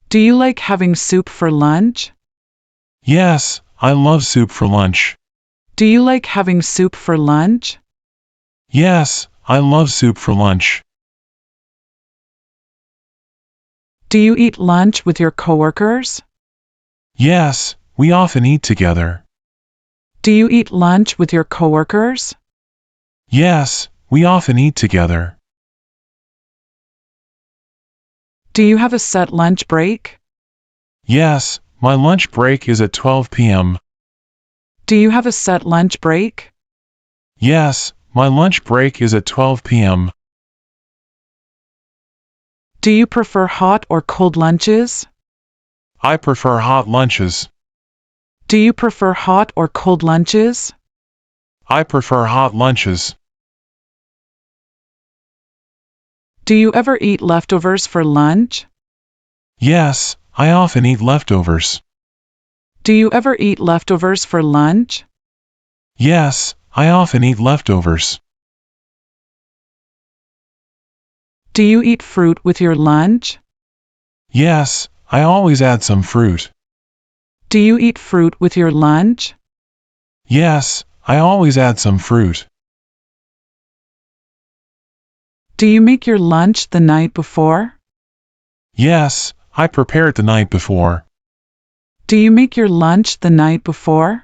Do you like having soup for lunch? Yes, I love soup for lunch. Do you like having soup for lunch? Yes, I love soup for lunch. Do you eat lunch with your coworkers? Yes, we often eat together. Do you eat lunch with your coworkers? Yes, we often eat together. Do you have a set lunch break? Yes, my lunch break is at 12 p.m. Do you have a set lunch break? Yes, my lunch break is at 12 p.m. Do you prefer hot or cold lunches? I prefer hot lunches. Do you prefer hot or cold lunches? I prefer hot lunches. Do you ever eat leftovers for lunch? Yes, I often eat leftovers. Do you ever eat leftovers for lunch? Yes, I often eat leftovers. Do you eat fruit with your lunch? Yes, I always add some fruit. Do you eat fruit with your lunch? Yes, I always add some fruit. Do you make your lunch the night before? Yes, I prepare it the night before. Do you make your lunch the night before?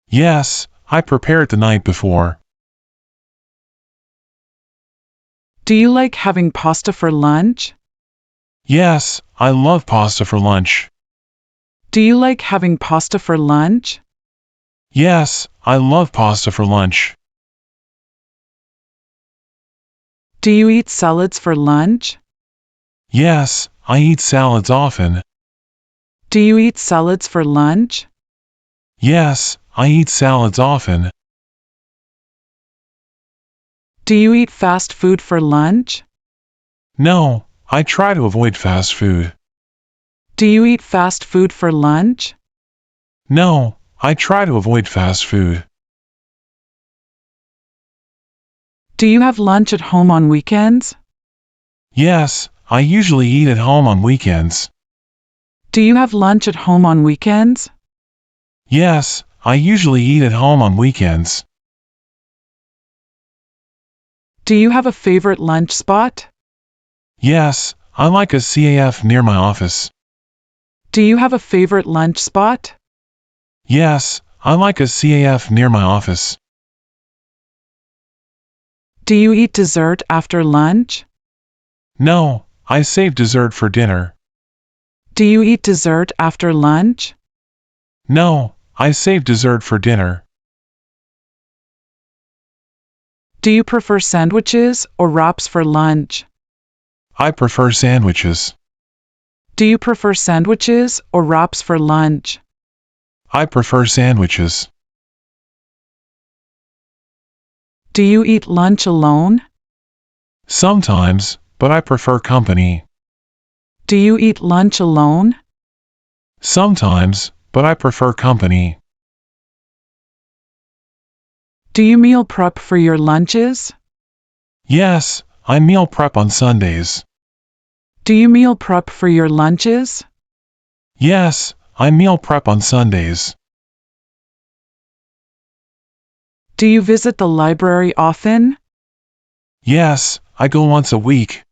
Yes, I prepare it the night before. Do you like having pasta for lunch? Yes, I love pasta for lunch. Do you like having pasta for lunch? Yes, I love pasta for lunch. Do you eat salads for lunch? Yes, I eat salads often. Do you eat salads for lunch? Yes, I eat salads often. Do you eat fast food for lunch? No, I try to avoid fast food. Do you eat fast food for lunch? No, I try to avoid fast food. Do you have lunch at home on weekends? Yes, I usually eat at home on weekends. Do you have lunch at home on weekends? Yes, I usually eat at home on weekends. Do you have a favorite lunch spot? Yes, I like a CAF near my office. Do you have a favorite lunch spot? Yes, I like a CAF near my office. Do you eat dessert after lunch? No, I save dessert for dinner. Do you eat dessert after lunch? No, I save dessert for dinner. Do you prefer sandwiches or wraps for lunch? I prefer sandwiches. Do you prefer sandwiches or wraps for lunch? I prefer sandwiches. Do you eat lunch alone? Sometimes, but I prefer company. Do you eat lunch alone? Sometimes, but I prefer company. Do you meal prep for your lunches? Yes, I meal prep on Sundays. Do you meal prep for your lunches? Yes, I meal prep on Sundays. Do you visit the library often? Yes, I go once a week.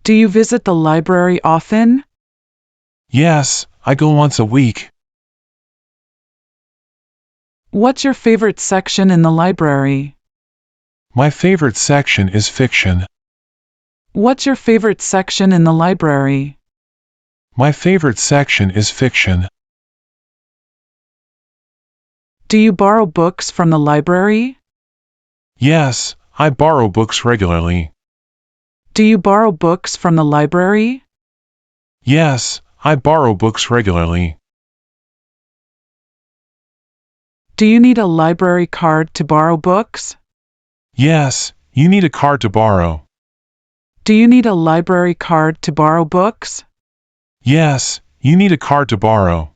Do you visit the library often? Yes, I go once a week. What's your favorite section in the library? My favorite section is fiction. What's your favorite section in the library? My favorite section is fiction. Do you borrow books from the library? Yes, I borrow books regularly. Do you borrow books from the library? Yes, I borrow books regularly. Do you need a library card to borrow books? Yes, you need a card to borrow. Do you need a library card to borrow books? Yes, you need a card to borrow.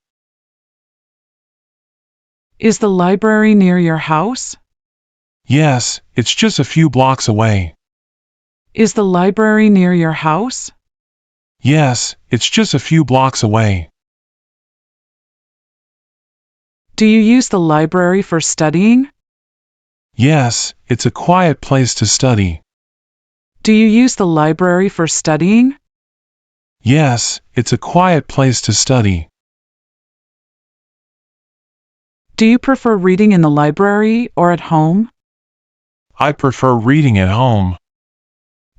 Is the library near your house? Yes, it's just a few blocks away. Is the library near your house? Yes, it's just a few blocks away. Do you use the library for studying? Yes, it's a quiet place to study. Do you use the library for studying? Yes, it's a quiet place to study. Do you prefer reading in the library or at home? I prefer reading at home.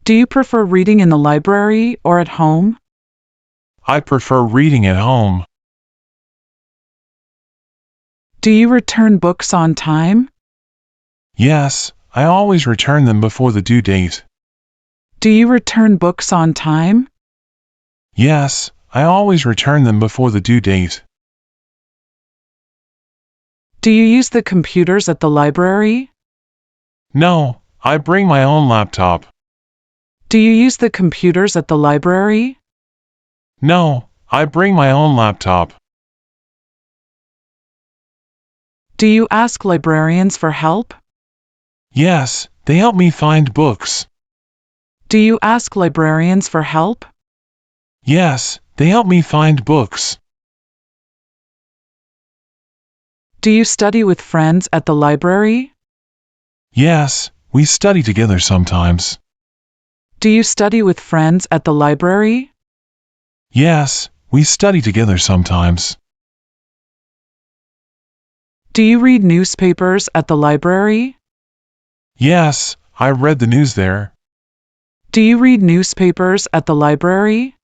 Do you prefer reading in the library or at home? I prefer reading at home. Do you return books on time? Yes, I always return them before the due date. Do you return books on time? Yes, I always return them before the due date. Do you use the computers at the library? No, I bring my own laptop. Do you use the computers at the library? No, I bring my own laptop. Do you ask librarians for help? Yes, they help me find books. Do you ask librarians for help? Yes, they help me find books. Do you study with friends at the library? Yes, we study together sometimes. Do you study with friends at the library? Yes, we study together sometimes. Do you read newspapers at the library? Yes, I read the news there. Do you read newspapers at the library?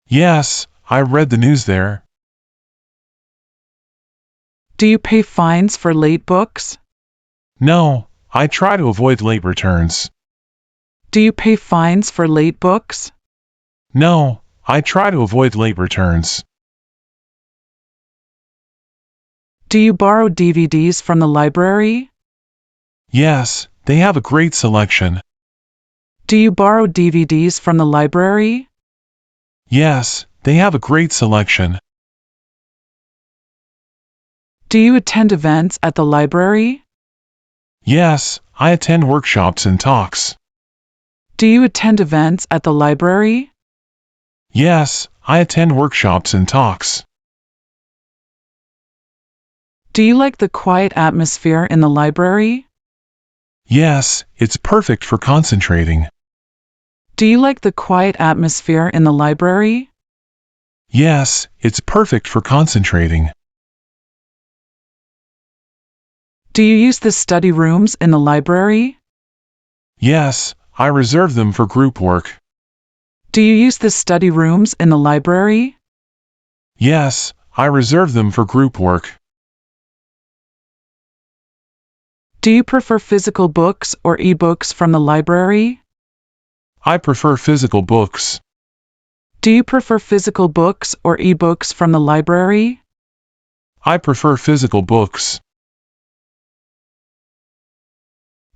Yes, I read the news there. Do you pay fines for late books? No, I try to avoid late returns. Do you pay fines for late books? No, I try to avoid late returns. Do you borrow DVDs from the library? Yes, they have a great selection. Do you borrow DVDs from the library? Yes, they have a great selection. Do you attend events at the library? Yes, I attend workshops and talks. Do you attend events at the library? Yes, I attend workshops and talks. Do you like the quiet atmosphere in the library? Yes, it's perfect for concentrating. Do you like the quiet atmosphere in the library? Yes, it's perfect for concentrating. Do you use the study rooms in the library? Yes, I reserve them for group work. Do you use the study rooms in the library? Yes, I reserve them for group work. Do you prefer physical books or e-books from the library? I prefer physical books. Do you prefer physical books or e-books from the library? I prefer physical books.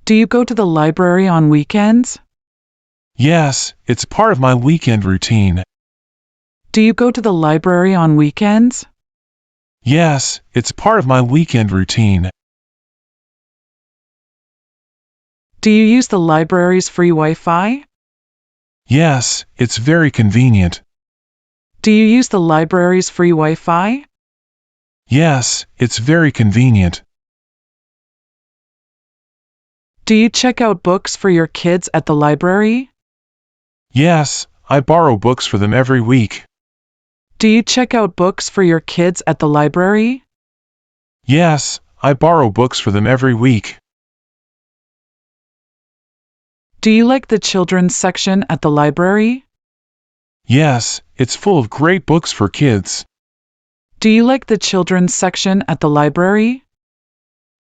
Do you go to the library on weekends? Yes, it's part of my weekend routine. Do you go to the library on weekends? Yes, it's part of my weekend routine. Do you use the library's free Wi-Fi? Yes, it's very convenient. Do you use the library's free Wi-Fi? Yes, it's very convenient. Do you check out books for your kids at the library? Yes, I borrow books for them every week. Do you check out books for your kids at the library? Yes, I borrow books for them every week. Do you like the children's section at the library? Yes, it's full of great books for kids. Do you like the children's section at the library?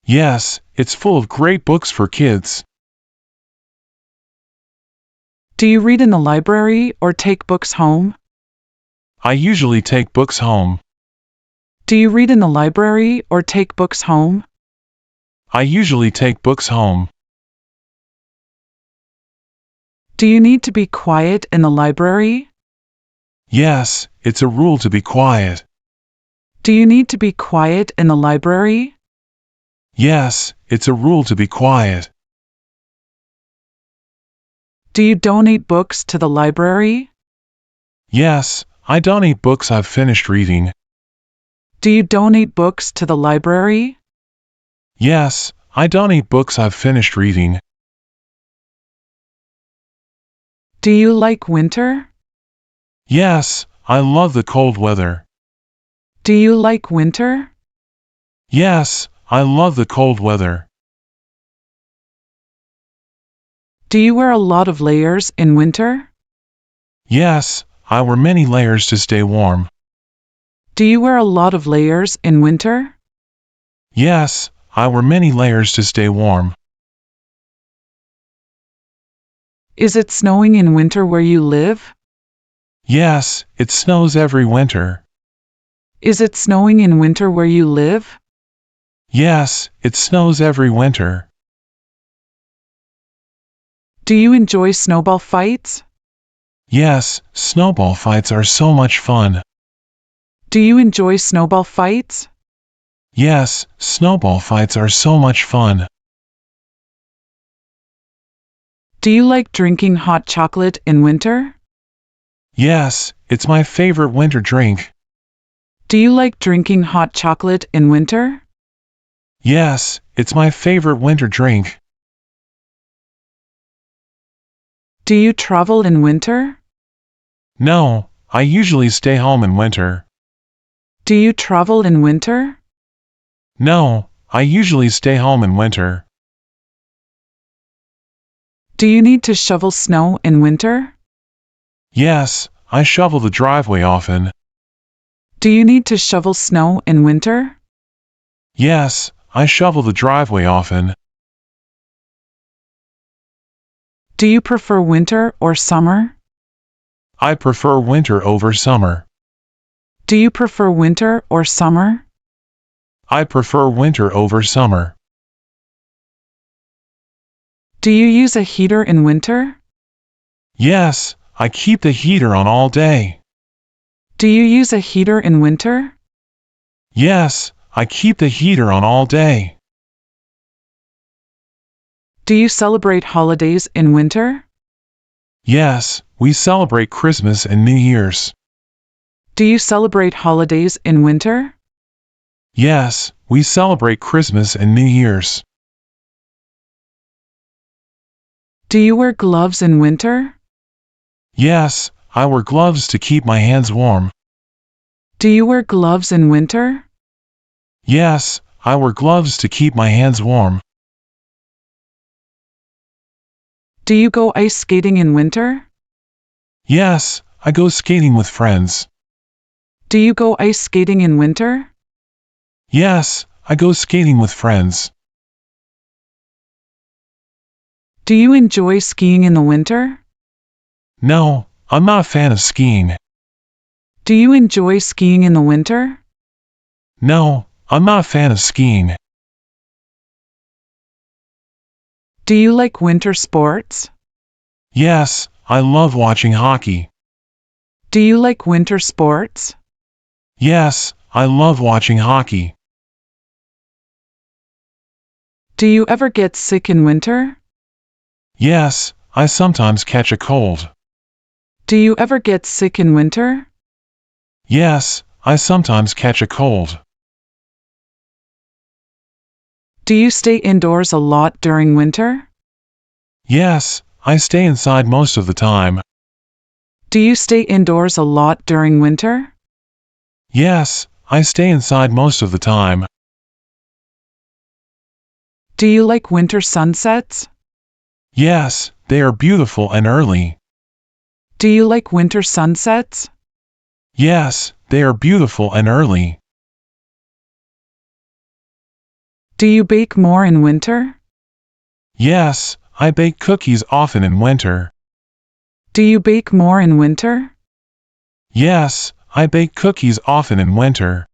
Yes, it's full of great books for kids. Do you read in the library or take books home? I usually take books home. Do you read in the library or take books home? I usually take books home. Do you need to be quiet in the library? Yes, it's a rule to be quiet. Do you need to be quiet in the library? Yes, it's a rule to be quiet. Do you donate books to the library? Yes, I donate books I've finished reading. Do you donate books to the library? Yes, I donate books I've finished reading. Do you like winter? Yes, I love the cold weather. Do you like winter? Yes, I love the cold weather. Do you wear a lot of layers in winter? Yes, I wear many layers to stay warm. Do you wear a lot of layers in winter? Yes, I wear many layers to stay warm. Is it snowing in winter where you live? Yes, it snows every winter. Is it snowing in winter where you live? Yes, it snows every winter. Do you enjoy snowball fights? Yes, snowball fights are so much fun. Do you enjoy snowball fights? Yes, snowball fights are so much fun. Do you like drinking hot chocolate in winter? Yes, it's my favorite winter drink. Do you like drinking hot chocolate in winter? Yes, it's my favorite winter drink. Do you travel in winter? No, I usually stay home in winter. Do you travel in winter? No, I usually stay home in winter. Do you need to shovel snow in winter? Yes, I shovel the driveway often. Do you need to shovel snow in winter? Yes, I shovel the driveway often. Do you prefer winter or summer? I prefer winter over summer. Do you prefer winter or summer? I prefer winter over summer. Do you use a heater in winter? Yes, I keep the heater on all day. Do you use a heater in winter? Yes, I keep the heater on all day. Do you celebrate holidays in winter? Yes, we celebrate Christmas and New Year's. Do you celebrate holidays in winter? Yes, we celebrate Christmas and New Year's. Do you wear gloves in winter? Yes, I wear gloves to keep my hands warm. Do you wear gloves in winter? Yes, I wear gloves to keep my hands warm. Do you go ice skating in winter? Yes, I go skating with friends. Do you go ice skating in winter? Yes, I go skating with friends. Do you enjoy skiing in the winter? No, I'm not a fan of skiing. Do you enjoy skiing in the winter? No, I'm not a fan of skiing. Do you like winter sports? Yes, I love watching hockey. Do you like winter sports? Yes, I love watching hockey. Do you ever get sick in winter? Yes, I sometimes catch a cold. Do you ever get sick in winter? Yes, I sometimes catch a cold. Do you stay indoors a lot during winter? Yes, I stay inside most of the time. Do you stay indoors a lot during winter? Yes, I stay inside most of the time. Do you like winter sunsets? Yes, they are beautiful and early. Do you like winter sunsets? Yes, they are beautiful and early. Do you bake more in winter? Yes, I bake cookies often in winter. Do you bake more in winter? Yes, I bake cookies often in winter.